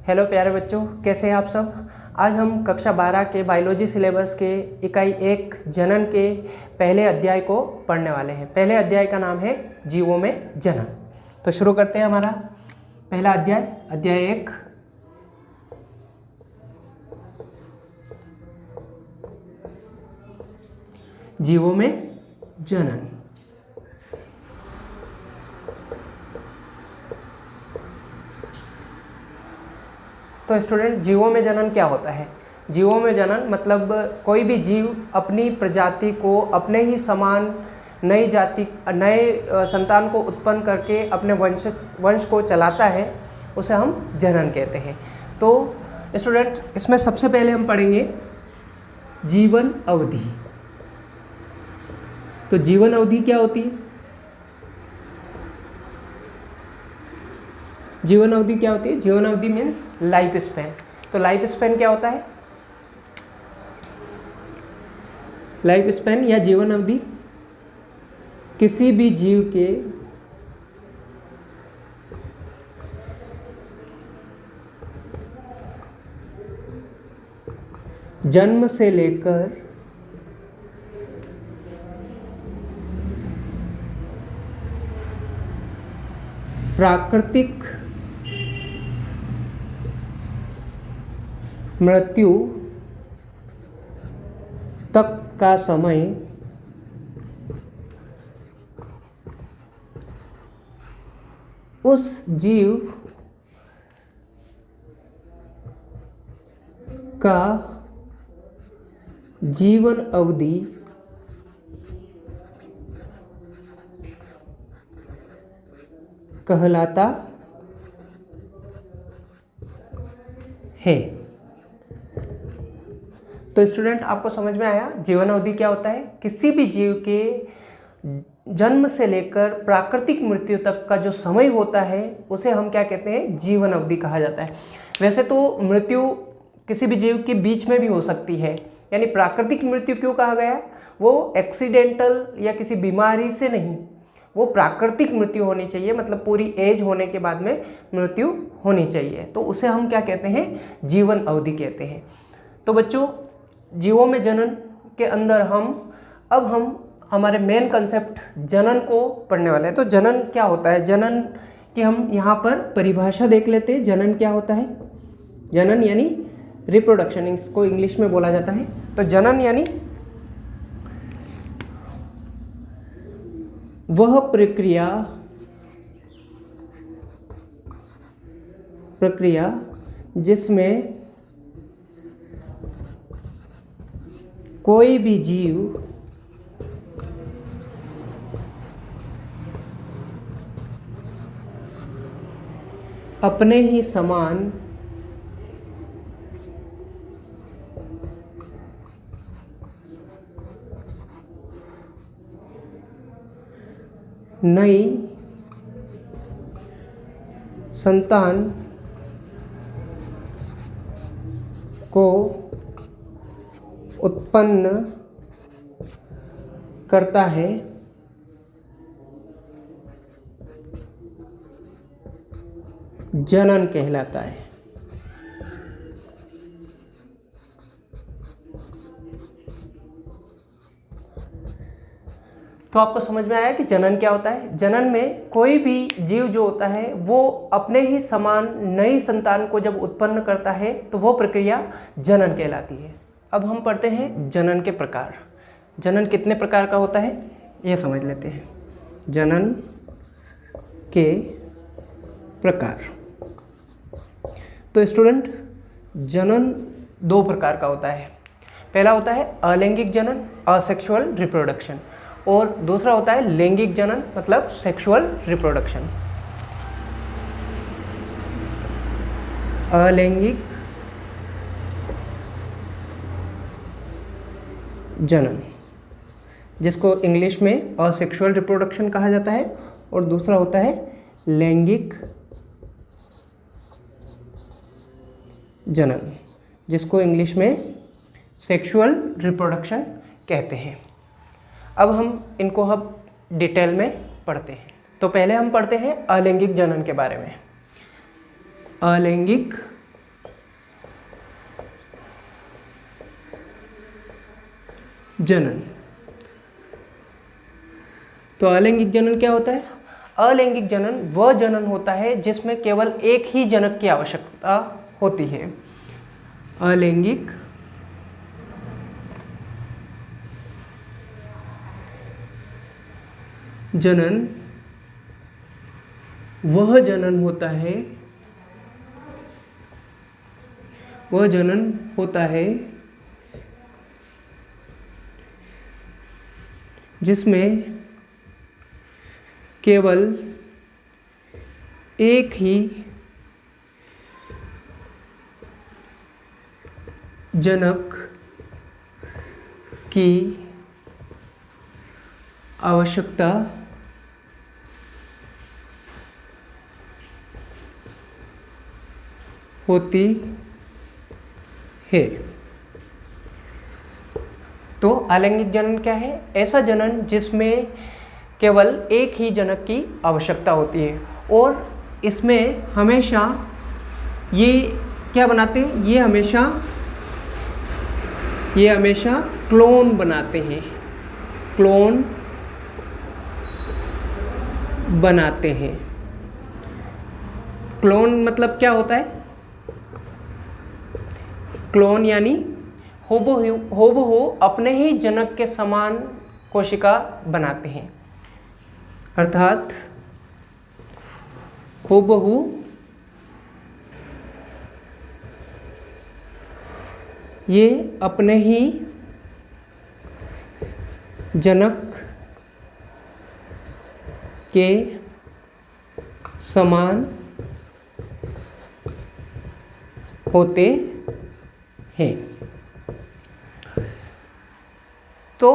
Hello प्यारे बच्चों, कैसे हैं आप सब। आज हम कक्षा 12 के बायोलॉजी सिलेबस के इकाई 1 जनन के पहले अध्याय को पढ़ने वाले हैं। पहले अध्याय का नाम है जीवों में जनन। तो शुरू करते हैं हमारा पहला अध्याय, अध्याय 1। जीवों में जनन। तो स्टूडेंट, जीवों में जनन क्या होता है। जीवों में जनन मतलब कोई भी जीव अपनी प्रजाति को अपने ही समान नई जाति नए संतान को उत्पन्न करके अपने वंश को चलाता है, उसे हम जनन कहते हैं। तो स्टूडेंट, इसमें सबसे पहले हम पढ़ेंगे जीवन अवधि। तो जीवन अवधि क्या होती है। जीवन अवधि क्या होती है। जीवन अवधि मीन्स लाइफ स्पैन। तो लाइफ स्पैन क्या होता है। लाइफ स्पैन या जीवन अवधि किसी भी जीव के जन्म से लेकर प्राकृतिक मृत्यु तक का समय उस जीव का जीवन अवधि कहलाता है। तो स्टूडेंट, आपको समझ में आया जीवन अवधि क्या होता है। किसी भी जीव के जन्म से लेकर प्राकृतिक मृत्यु तक का जो समय होता है उसे हम क्या कहते हैं, जीवन अवधि कहा जाता है। वैसे तो मृत्यु किसी भी जीव के बीच में भी हो सकती है, यानी प्राकृतिक मृत्यु क्यों कहा गया, वो एक्सीडेंटल या किसी बीमारी से नहीं, वो प्राकृतिक मृत्यु होनी चाहिए, मतलब पूरी एज होने के बाद में मृत्यु होनी चाहिए। तो उसे हम क्या कहते हैं, जीवन अवधि कहते हैं। तो बच्चों, जीवों में जनन के अंदर हम हमारे मेन कंसेप्ट जनन को पढ़ने वाले हैं। तो जनन क्या होता है, जनन की हम यहाँ पर परिभाषा देख लेते हैं। जनन क्या होता है। जनन यानी रिप्रोडक्शन, इसको इंग्लिश में बोला जाता है। तो जनन यानी वह प्रक्रिया जिसमें कोई भी जीव अपने ही समान नई संतान को उत्पन्न करता है, जनन कहलाता है। तो आपको समझ में आया कि जनन क्या होता है। जनन में कोई भी जीव जो होता है वो अपने ही समान नई संतान को जब उत्पन्न करता है तो वो प्रक्रिया जनन कहलाती है। अब हम पढ़ते हैं जनन के प्रकार। जनन कितने प्रकार का होता है ये समझ लेते हैं। जनन के प्रकार। तो स्टूडेंट, जनन 2 प्रकार का होता है। पहला होता है अलैंगिक जनन, असेक्सुअल रिप्रोडक्शन, और दूसरा होता है लैंगिक जनन, मतलब सेक्सुअल रिप्रोडक्शन। अलैंगिक जनन, जिसको इंग्लिश में असेक्सुअल रिप्रोडक्शन कहा जाता है, और दूसरा होता है लैंगिक जनन, जिसको इंग्लिश में सेक्सुअल रिप्रोडक्शन कहते हैं। अब हम इनको डिटेल में पढ़ते हैं। तो पहले हम पढ़ते हैं अलैंगिक जनन के बारे में। अलैंगिक जनन। तो अलैंगिक जनन क्या होता है? अलैंगिक जनन वह जनन होता है जिसमें केवल एक ही जनक की आवश्यकता होती है। अलैंगिक जनन वह जनन होता है जिसमें केवल एक ही जनक की आवश्यकता होती है। तो अलैंगिक जनन क्या है? ऐसा जनन जिसमें केवल एक ही जनक की आवश्यकता होती है और इसमें हमेशा ये क्या बनाते हैं? ये हमेशा क्लोन बनाते हैं। क्लोन बनाते हैं। क्लोन मतलब क्या होता है? क्लोन यानी हूबहू अपने ही जनक के समान कोशिका बनाते हैं, अर्थात हूबहू ये अपने ही जनक के समान होते हैं। तो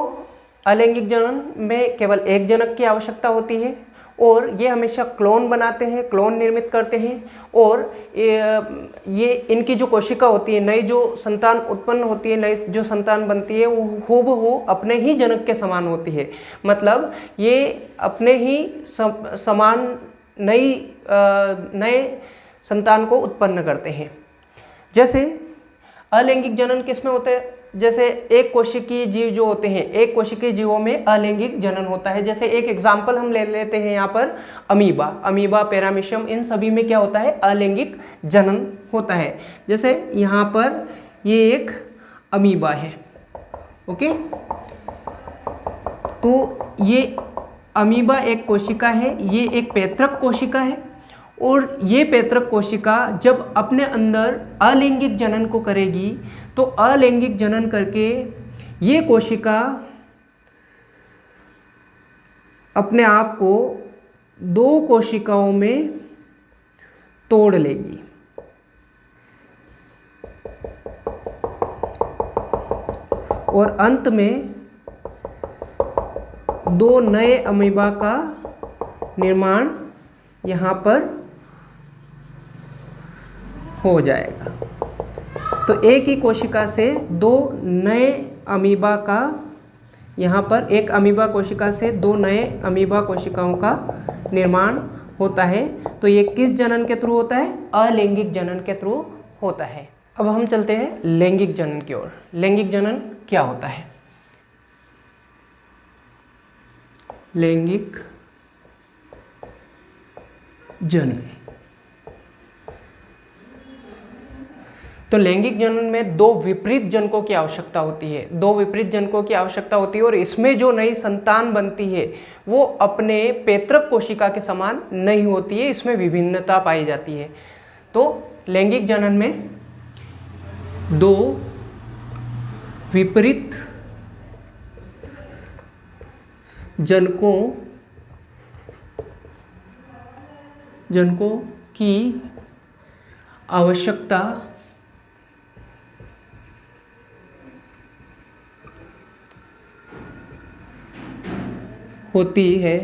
अलैंगिक जनन में केवल एक जनक की आवश्यकता होती है और ये हमेशा क्लोन बनाते हैं, क्लोन निर्मित करते हैं और ये इनकी जो कोशिका होती है, नई जो संतान उत्पन्न होती है, नई जो संतान बनती है, वो हूबहू अपने ही जनक के समान होती है। मतलब ये अपने ही समान नए संतान को उत्पन्न करते हैं। जैसे अलैंगिक जनन किसमें होते हैं? जैसे एक कोशिकीय जीव जो होते हैं, एक कोशिकीय जीवों में अलैंगिक जनन होता है। जैसे एक एग्जाम्पल हम ले लेते हैं यहाँ पर अमीबा, पैरामीशियम, इन सभी में क्या होता है? अलैंगिक जनन होता है। जैसे यहाँ पर ये एक अमीबा है, ओके। तो ये अमीबा एक कोशिका है, ये एक पैतृक कोशिका है और ये पैतृक कोशिका जब अपने अंदर अलैंगिक जनन को करेगी तो अलैंगिक जनन करके ये कोशिका अपने आप को दो कोशिकाओं में तोड़ लेगी और अंत में दो नए अमीबा का निर्माण यहाँ पर हो जाएगा। तो एक ही कोशिका से दो नए अमीबा का, यहाँ पर एक अमीबा कोशिका से दो नए अमीबा कोशिकाओं का निर्माण होता है। तो ये किस जनन के थ्रू होता है? अलैंगिक जनन के थ्रू होता है। अब हम चलते हैं लैंगिक जनन की ओर। लैंगिक जनन क्या होता है? लैंगिक जनन, तो लैंगिक जनन में दो विपरीत जनकों की आवश्यकता होती है। दो विपरीत जनकों की आवश्यकता होती है और इसमें जो नई संतान बनती है वो अपने पैतृक कोशिका के समान नहीं होती है, इसमें विभिन्नता पाई जाती है। तो लैंगिक जनन में दो विपरीत जनकों की आवश्यकता होती है।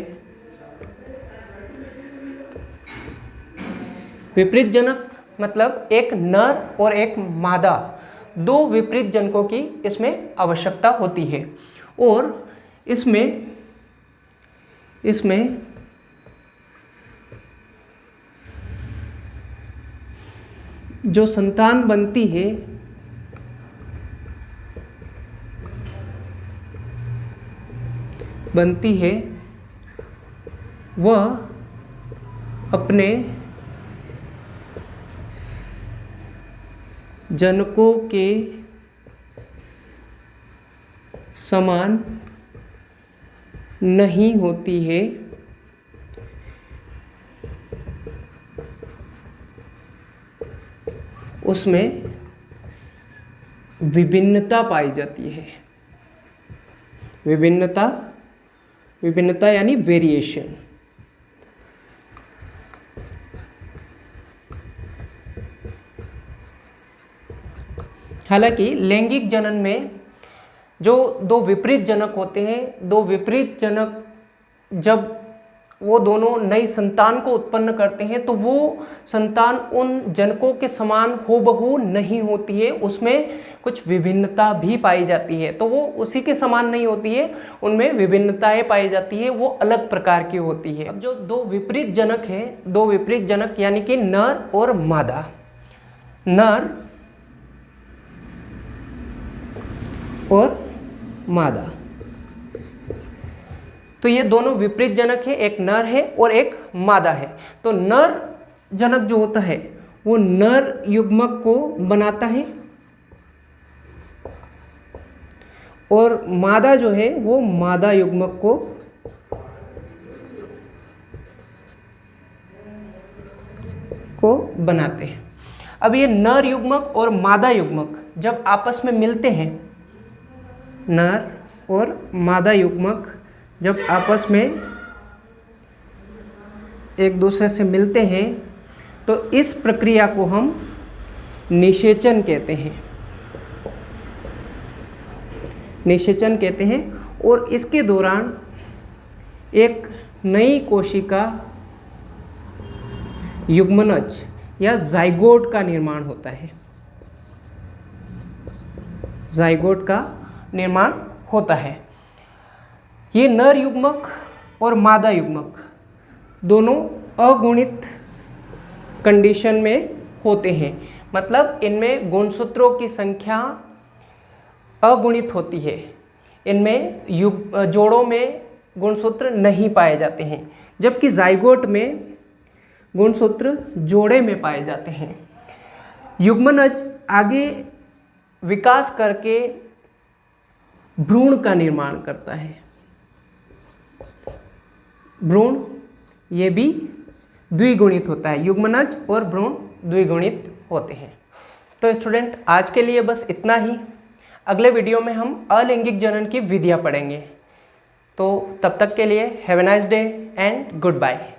विपरीत जनक मतलब एक नर और एक मादा, दो विपरीत जनकों की इसमें आवश्यकता होती है और इसमें जो संतान बनती है बनती है वह अपने जनकों के समान नहीं होती है, उसमें विभिन्नता पाई जाती है। विभिन्नता यानी वेरिएशन। हालांकि लैंगिक जनन में जो दो विपरीत जनक होते हैं, दो विपरीत जनक जब वो दोनों नई संतान को उत्पन्न करते हैं तो वो संतान उन जनकों के समान हूबहू नहीं होती है, उसमें कुछ विभिन्नता भी पाई जाती है। तो वो उसी के समान नहीं होती है, उनमें विभिन्नताएं पाई जाती है, वो अलग प्रकार की होती है। अब जो दो विपरीत जनक हैं, दो विपरीत जनक यानी कि नर और मादा, नर और मादा, तो ये दोनों विपरीत जनक है, एक नर है और एक मादा है। तो नर जनक जो होता है वो नर युग्मक को बनाता है और मादा जो है वो मादा युग्मक को बनाते हैं। अब ये नर युग्मक और मादा युग्मक जब आपस में मिलते हैं, नर और मादा युग्मक जब आपस में एक दूसरे से मिलते हैं तो इस प्रक्रिया को हम निषेचन कहते हैं, निषेचन कहते हैं। और इसके दौरान एक नई कोशिका युग्मनज या जाइगोट का निर्माण होता है, जाइगोट का निर्माण होता है। ये नर युग्मक और मादा युग्मक दोनों अगुणित कंडीशन में होते हैं, मतलब इनमें गुणसूत्रों की संख्या अगुणित होती है, इनमें जोड़ों में गुणसूत्र नहीं पाए जाते हैं, जबकि जाइगोट में गुणसूत्र जोड़े में पाए जाते हैं। युग्मनज आगे विकास करके भ्रूण का निर्माण करता है, भ्रूण ये भी द्विगुणित होता है, युग्मनज और भ्रूण द्विगुणित होते हैं। तो स्टूडेंट आज के लिए बस इतना ही। अगले वीडियो में हम अलैंगिक जनन की विधियाँ पढ़ेंगे। तो तब तक के लिए have a nice day and good bye.